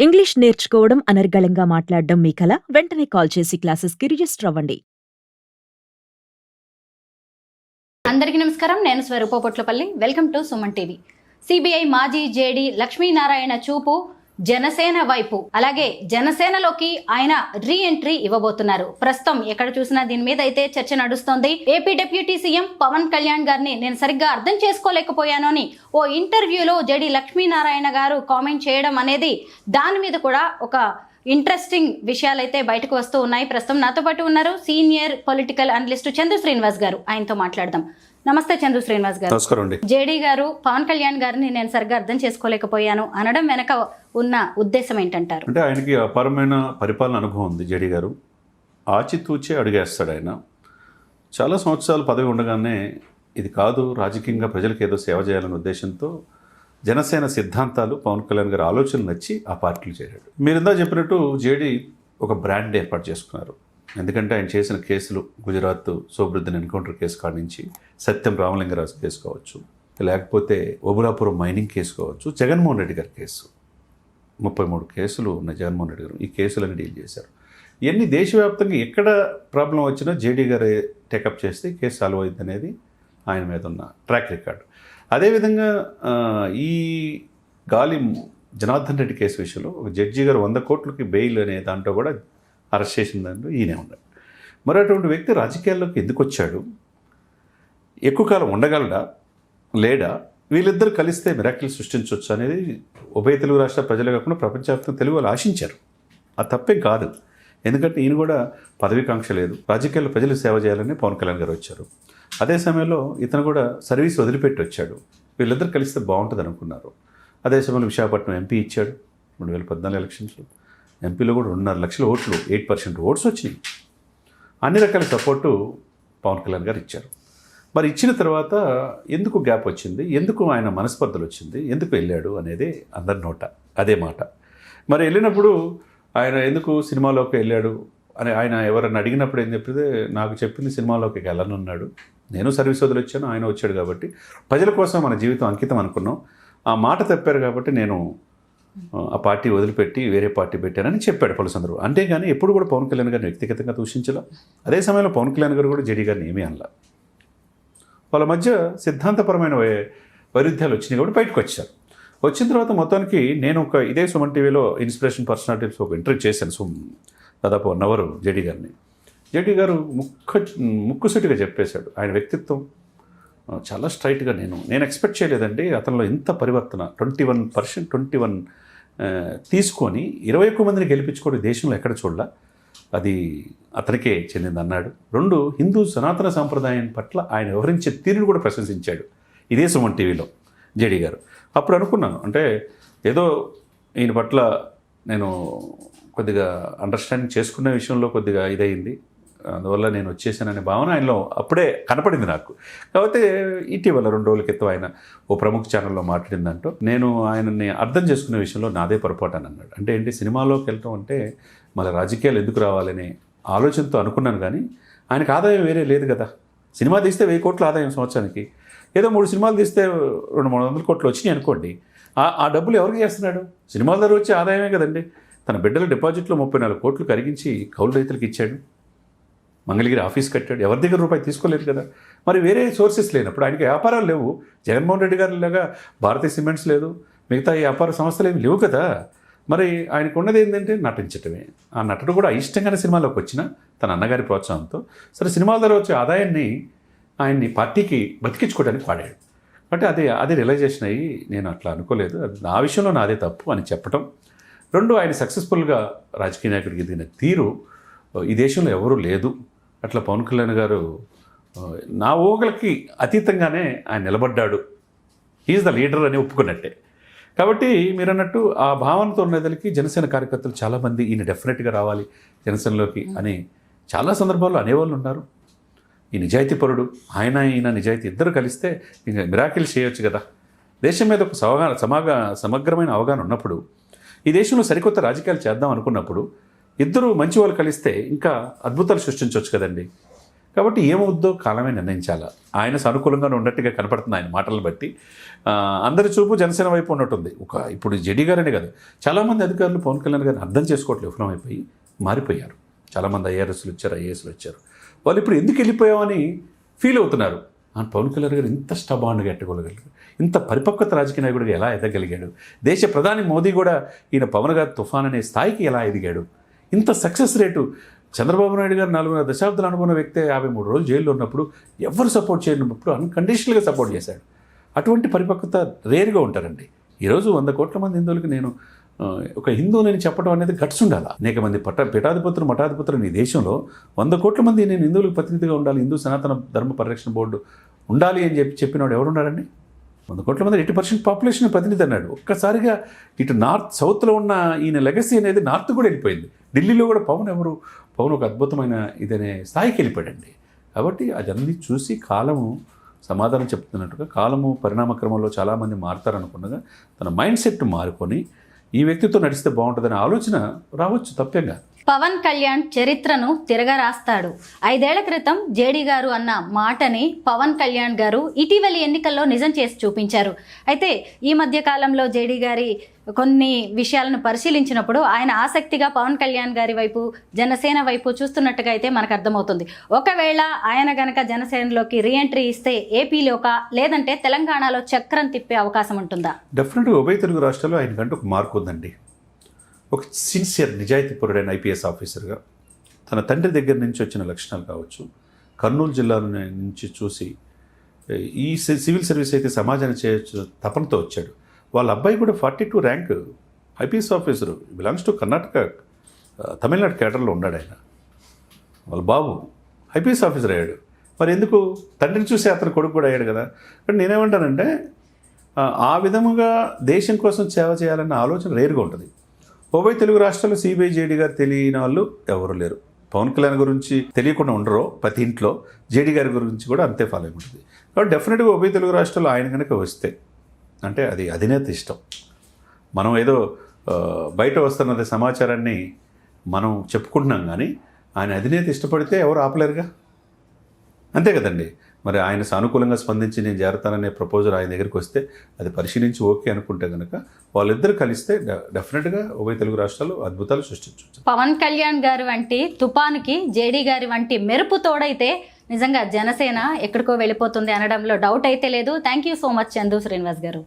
English నేర్చుకోవడం, అనర్గళంగా మాట్లాడడం మీ కల? వెంటనే కాల్ చేసి క్లాసెస్‌కి రిజిస్టర్ అవ్వండి. అందరికీ నమస్కారం. నేను Swaroopa Potlapalli. Welcome to Suman TV. CBI మాజీ జేడీ లక్ష్మీనారాయణ చూపు జనసేన వైపు, అలాగే జనసేనలోకి ఆయన రీ ఎంట్రీ ఇవ్వబోతున్నారు. ప్రస్తుతం ఎక్కడ చూసినా దీని మీద అయితే చర్చ నడుస్తోంది. AP deputy CM Pawan Kalyan గారిని నేను సరిగ్గా అర్థం చేసుకోలేకపోయాను అని ఓ ఇంటర్వ్యూలో జేడీ లక్ష్మీనారాయణ గారు కామెంట్ చేయడం అనేది, దాని మీద కూడా ఒక ఇంట్రెస్టింగ్ విషయాలైతే బయటకు వస్తూ ఉన్నాయి. ప్రస్తుతం నాతో పాటు ఉన్నారు senior political analyst Chandu Srinivas గారు. ఆయనతో మాట్లాడదాం. నమస్తే చందు శ్రీనివాస్ గారు. నమస్కారం అండి. జేడీ గారు పవన్ కళ్యాణ్ గారిని నేను సరిగ్గా అర్థం చేసుకోలేకపోయాను అనడం వెనక ఉన్న ఉద్దేశం ఏంటంటారు? అంటే ఆయనకి అపారమైన పరిపాలన అనుభవం ఉంది. జేడీ గారు ఆచితూచే అడుగేస్తాడు. ఆయన చాలా సంవత్సరాలు పదవి ఉండగానే ఇది కాదు, రాజకీయంగా ప్రజలకు ఏదో సేవ చేయాలనే ఉద్దేశంతో జనసేన సిద్ధాంతాలు, పవన్ కళ్యాణ్ గారి ఆలోచనలు నచ్చి ఆ పార్టీలు చేరాడు. మీరు ఇందా చెప్పినట్టు జేడీ ఒక బ్రాండ్ ఏర్పాటు చేసుకున్నారు. ఎందుకంటే ఆయన చేసిన కేసులు, గుజరాత్ సోబృద్దన్ ఎన్కౌంటర్ కేసు కాడి నుంచి సత్యం రామలింగరాజు కేసు కావచ్చు, లేకపోతే ఓబులాపురం మైనింగ్ కేసు కావచ్చు, జగన్మోహన్ రెడ్డి గారి కేసు, 33 కేసులు ఉన్న జగన్మోహన్ రెడ్డి గారు ఈ కేసులన్నీ డీల్ చేశారు. ఇవన్నీ దేశవ్యాప్తంగా ఎక్కడ ప్రాబ్లం వచ్చినా జేడీ గారు టేకప్ చేస్తే కేసు సాల్వ్ అయింది అనేది ఆయన మీద ఉన్న ట్రాక్ రికార్డు. అదేవిధంగా ఈ గాలి జనార్దన్ రెడ్డి కేసు విషయంలో ఒక జడ్జి గారు 100 కోట్లకి బెయిల్ అనే దాంట్లో కూడా అరెస్ట్ చేసిన దాంట్లో ఈయనే ఉన్నాడు. మరి అటువంటి వ్యక్తి రాజకీయాల్లోకి ఎందుకు వచ్చాడు? ఎక్కువ కాలం ఉండగలడా లేడా? వీళ్ళిద్దరు కలిస్తే మిరాకిల్ సృష్టించవచ్చు అనేది ఉభయ తెలుగు రాష్ట్ర ప్రజలే కాకుండా ప్రపంచవ్యాప్తంగా తెలుగు వాళ్ళు ఆశించారు. అది తప్పేం కాదు. ఎందుకంటే ఈయన కూడా పదవికాంక్ష లేదు, రాజకీయాల్లో ప్రజలకు సేవ చేయాలని పవన్ కళ్యాణ్ గారు వచ్చారు. అదే సమయంలో ఇతను కూడా సర్వీస్ వదిలిపెట్టి వచ్చాడు. వీళ్ళిద్దరు కలిస్తే బాగుంటుంది అనుకున్నారు. అదే సమయంలో విశాఖపట్నం ఎంపీ ఇచ్చాడు 2014 ఎలక్షన్స్లో. ఎంపీలో కూడా 2.5 లక్షల ఓట్లు, 8% ఓట్స్ వచ్చినాయి. అన్ని రకాల సపోర్టు పవన్ కళ్యాణ్ గారు ఇచ్చారు. మరి ఇచ్చిన తర్వాత ఎందుకు గ్యాప్ వచ్చింది, ఎందుకు ఆయన మనస్పర్ధలు వచ్చింది, ఎందుకు వెళ్ళాడు అనేది అందరి నోట అదే మాట. మరి వెళ్ళినప్పుడు ఆయన ఎందుకు సినిమాలోకి వెళ్ళాడు అని ఆయన ఎవరన్నా అడిగినప్పుడు ఏం చెప్పితే, నాకు చెప్పింది సినిమాలోకి వెళ్ళనున్నాడు, నేను సర్వీస్ వదిలి వచ్చాను, ఆయన వచ్చాడు కాబట్టి ప్రజల కోసం మన జీవితం అంకితం అనుకున్నాం, ఆ మాట తప్పారు కాబట్టి నేను ఆ పార్టీ వదిలిపెట్టి వేరే పార్టీ పెట్టానని చెప్పాడు పలు సందర్భం. అంతేగాని ఎప్పుడు కూడా పవన్ కళ్యాణ్ గారిని వ్యక్తిగతంగా దూషించలా. అదే సమయంలో పవన్ కళ్యాణ్ గారు కూడా జేడీ గారిని ఏమీ అనలా. వాళ్ళ మధ్య సిద్ధాంతపరమైన వైరుధ్యాలు వచ్చినాయి కాబట్టి బయటకు వచ్చారు. వచ్చిన తర్వాత మొత్తానికి నేను ఇదే సుమన్ టీవీలో ఇన్స్పిరేషన్ పర్సనాలిటీస్ ఒక ఇంటర్వ్యూ చేశాను దాదాపు 1 అవర్ జేడీ గారిని. జేడీ గారు ముక్కుసూటిగా చెప్పేశాడు. ఆయన వ్యక్తిత్వం చాలా స్ట్రైట్గా నేను ఎక్స్పెక్ట్ చేయలేదండి అతనిలో ఇంత పరివర్తన. 21 తీసుకొని 21 మందిని గెలిపించుకోవడం దేశంలో ఎక్కడ చూడలా, అది అతనికే చెందింది అన్నాడు. 2 హిందూ సనాతన సాంప్రదాయం పట్ల ఆయన వ్యవహరించే తీరును కూడా ప్రశంసించాడు ఇదే సుమన్ టీవీలో జేడీ గారు. అప్పుడు అనుకున్నాను, అంటే ఏదో ఈయన పట్ల నేను కొద్దిగా అండర్స్టాండింగ్ చేసుకునే విషయంలో కొద్దిగా ఇదయింది, అందువల్ల నేను వచ్చేసాననే భావన ఆయనలో అప్పుడే కనపడింది నాకు. కాకపోతే ఇటీవల 2 రోజుల క్రితం ఆయన ఓ ప్రముఖ ఛానల్లో మాట్లాడిందంటూ నేను ఆయనని అర్థం చేసుకునే విషయంలో నాదే పొరపాటు అని అన్నాడు. అంటే ఏంటి, సినిమాలోకి వెళ్ళటం అంటే మళ్ళీ రాజకీయాలు ఎందుకు రావాలనే ఆలోచనతో అనుకున్నాను. కానీ ఆయనకు ఆదాయం వేరే లేదు కదా. సినిమా తీస్తే 1000 కోట్ల ఆదాయం సంవత్సరానికి, ఏదో 3 సినిమాలు తీస్తే 200-300 కోట్లు వచ్చినాయి అనుకోండి. ఆ డబ్బులు ఎవరికి చేస్తున్నాడు? సినిమాల ద్వారా వచ్చే ఆదాయమే కదండి. తన బిడ్డల డిపాజిట్లో 34 కోట్లు కరిగించి కౌలు రైతులకు ఇచ్చాడు, మంగళగిరి ఆఫీస్ కట్టాడు, ఎవరి దగ్గర రూపాయి తీసుకోలేదు కదా. మరి వేరే సోర్సెస్ లేనప్పుడు, ఆయనకి వ్యాపారాలు లేవు, జగన్మోహన్ రెడ్డి గారి లాగా భారతీయ సిమెంట్స్ లేదు, మిగతా ఈ వ్యాపార సంస్థలు ఏమి లేవు కదా. మరి ఆయనకు ఉన్నది ఏంటంటే నటించటమే. ఆ నటుడు కూడా ఇష్టంగానే సినిమాలోకి వచ్చిన తన అన్నగారి ప్రోత్సాహంతో సరే సినిమాల ద్వారా వచ్చే ఆదాయాన్ని ఆయన్ని పార్టీకి బతికించుకోవడానికి వాడాడు. కాబట్టి అదే రియలైజేషన్ అయ్యి నేను అట్లా అనుకోలేదు, అది నా విషయంలో నాదే తప్పు అని చెప్పటం. 2 ఆయన సక్సెస్ఫుల్గా రాజకీయ నాయకుడికి ఎదిగిన తీరు ఈ దేశంలో ఎవరూ లేదు. అట్లా పవన్ కళ్యాణ్ గారు నా ఊహలకి అతీతంగానే ఆయన నిలబడ్డాడు. హీఈస్ ద లీడర్ అని ఒప్పుకున్నట్టే. కాబట్టి మీరు అన్నట్టు ఆ భావనతో ఉన్నదలికి జనసేన కార్యకర్తలు చాలామంది ఈయన డెఫినెట్గా రావాలి జనసేనలోకి అని చాలా సందర్భాల్లో అనేవాళ్ళు ఉన్నారు. ఈ నిజాయితీ పరుడు, ఈయన నిజాయితీ ఇద్దరు కలిస్తే ఇంకా మిరాకిల్ చేయొచ్చు కదా. దేశం మీద ఒక సమగ్రమైన అవగాహన ఉన్నప్పుడు, ఈ దేశంలో సరికొత్త రాజకీయాలు చేద్దాం అనుకున్నప్పుడు ఇద్దరు మంచి వాళ్ళు కలిస్తే ఇంకా అద్భుతాలు సృష్టించవచ్చు కదండి. కాబట్టి ఏమవుద్దో కాలమే నిర్ణయించాలా. ఆయన సానుకూలంగానే ఉన్నట్టుగా కనపడుతుంది ఆయన మాటలను బట్టి. అందరి చూపు జనసేన వైపు ఉన్నట్టుంది. ఇప్పుడు జెడి గారనే కాదు, చాలామంది అధికారులు పవన్ కళ్యాణ్ గారిని అర్థం చేసుకోవట్లేదు, విఫలమైపోయి మారిపోయారు. చాలామంది ఐఆర్ఎస్లు వచ్చారు, ఐఏఎస్లు వచ్చారు. వాళ్ళు ఇప్పుడు ఎందుకు వెళ్ళిపోయామని ఫీల్ అవుతున్నారు. పవన్ కళ్యాణ్ గారు ఇంత స్టబాండ్గా ఎట్టగలగలిగారు, ఇంత పరిపక్వత రాజకీయ నాయకుడిగా ఎలా ఎదగలిగాడు, దేశ ప్రధాని మోదీ కూడా ఈయన పవన్ గారు తుఫాన్ అనే స్థాయికి ఎలా ఎదిగాడు, ఇంత సక్సెస్ రేటు. చంద్రబాబు నాయుడు గారు 4 దశాబ్దాలు అనుకున్న వ్యక్తే 53 రోజులు జైల్లో ఉన్నప్పుడు ఎవరు సపోర్ట్ చేయనప్పుడు అన్కండిషనల్గా సపోర్ట్ చేశాడు. అటువంటి పరిపక్వత రేరుగా ఉంటారండి. ఈరోజు 100 కోట్ల మంది హిందువులకి నేను ఒక హిందువుని చెప్పడం అనేది గట్స్ ఉండాలి. అనేక మంది పీఠాధిపతులు మఠాధిపతులు ఈ దేశంలో 100 కోట్ల మంది నేను హిందువులకు ప్రతినిధిగా ఉండాలి, హిందూ సనాతన ధర్మ పరిరక్షణ బోర్డు ఉండాలి అని చెప్పినవాడు ఎవరు ఉన్నారండి? 100 కోట్ల మంది 80% పాపులేషన్ ప్రతినిధి అన్నాడు. ఒక్కసారిగా ఇటు నార్త్ సౌత్లో ఉన్న ఈయన లెగసీ అనేది నార్త్ కూడా వెళ్ళిపోయింది. ఢిల్లీలో కూడా పవన్ ఒక అద్భుతమైన ఇదనే స్థాయికి వెళ్ళిపోయాడండి. కాబట్టి అదన్నీ చూసి కాలము సమాధానం చెప్తున్నట్టుగా కాలము పరిణామక్రమంలో చాలామంది మారుతారనుకున్నగా తన మైండ్ సెట్ మారుకొని ఈ వ్యక్తితో నడిస్తే బాగుంటుందనే ఆలోచన రావచ్చు, తప్పేంగా. పవన్ కళ్యాణ్ చరిత్రను తిరగరాస్తాడు. 5 ఏళ్ల క్రితం జేడీ గారు అన్న మాటని పవన్ కళ్యాణ్ గారు ఇటీవలి ఎన్నికల్లో నిజం చేసి చూపించారు. అయితే ఈ మధ్య కాలంలో జేడీ గారి కొన్ని విషయాలను పరిశీలించినప్పుడు ఆయన ఆసక్తిగా పవన్ కళ్యాణ్ గారి వైపు, జనసేన వైపు చూస్తున్నట్టుగా అయితే మనకు అర్థమవుతుంది. ఒకవేళ ఆయన గనక జనసేనలోకి రీఎంట్రీ ఇస్తే ఏపీలోక లేదంటే తెలంగాణలో చక్రం తిప్పే అవకాశం ఉంటుందా? డెఫినెట్గా ఉభయ తెలుగు రాష్ట్రాల్లో ఆయనకంటూ ఒక మార్కు ఉందండి. ఒక సిన్సియర్ నిజాయితీపరుడైన ఐపీఎస్ ఆఫీసర్గా తన తండ్రి దగ్గర నుంచి వచ్చిన లక్షణాలు కావచ్చు, కర్నూలు జిల్లా నుంచి చూసి ఈ సివిల్ సర్వీస్ అయితే సమాజాన్ని చేయొచ్చు తపనతో వచ్చాడు. వాళ్ళ అబ్బాయి కూడా 42 rank IPS officer, belongs to Karnataka, Tamil Nadu కేడర్లో ఉన్నాడు ఆయన. వాళ్ళ బాబు ఐపీఎస్ ఆఫీసర్ అయ్యాడు. మరి ఎందుకు? తండ్రిని చూసి అతను కొడుకు కూడా అయ్యాడు కదా. కానీ నేనేమంటానంటే ఆ విధముగా దేశం కోసం సేవ చేయాలన్న ఆలోచన రేరుగా ఉంటుంది. ఉభయ తెలుగు రాష్ట్రాల్లో సిబిఐ జేడీ గారు తెలియని వాళ్ళు ఎవరు లేరు. పవన్ కళ్యాణ్ గురించి తెలియకుండా ఉండరు ప్రతి ఇంట్లో. జేడీ గారి గురించి కూడా అంతే ఫాలో అయి ఉంటుంది. కాబట్టి డెఫినెట్గా ఉభయ తెలుగు రాష్ట్రాల్లో ఆయన కనుక వస్తే అంటే అది అధినేత ఇష్టం. మనం ఏదో బయట వస్తున్న సమాచారాన్ని మనం చెప్పుకుంటున్నాం, కానీ ఆయన అధినేత ఇష్టపడితే ఎవరు ఆపలేరుగా. అంతే కదండి. మరి ఆయన సానుకూలంగా స్పందించి నేను చేరతాననే ప్రపోజల్ ఆయన దగ్గరికి వస్తే అది పరిశీలించి ఓకే అనుకుంటే కనుక వాళ్ళిద్దరు కలిస్తే డెఫినెట్గా ఉభయ తెలుగు రాష్ట్రాలు అద్భుతాలు సృష్టించవచ్చు. పవన్ కళ్యాణ్ గారు వంటి తుపానుకి జేడీ గారి వంటి మెరుపు తోడైతే నిజంగా జనసేన ఎక్కడికో వెళ్ళిపోతుంది అనడంలో డౌట్ అయితే లేదు. Thank you so much Chandu Srinivas గారు.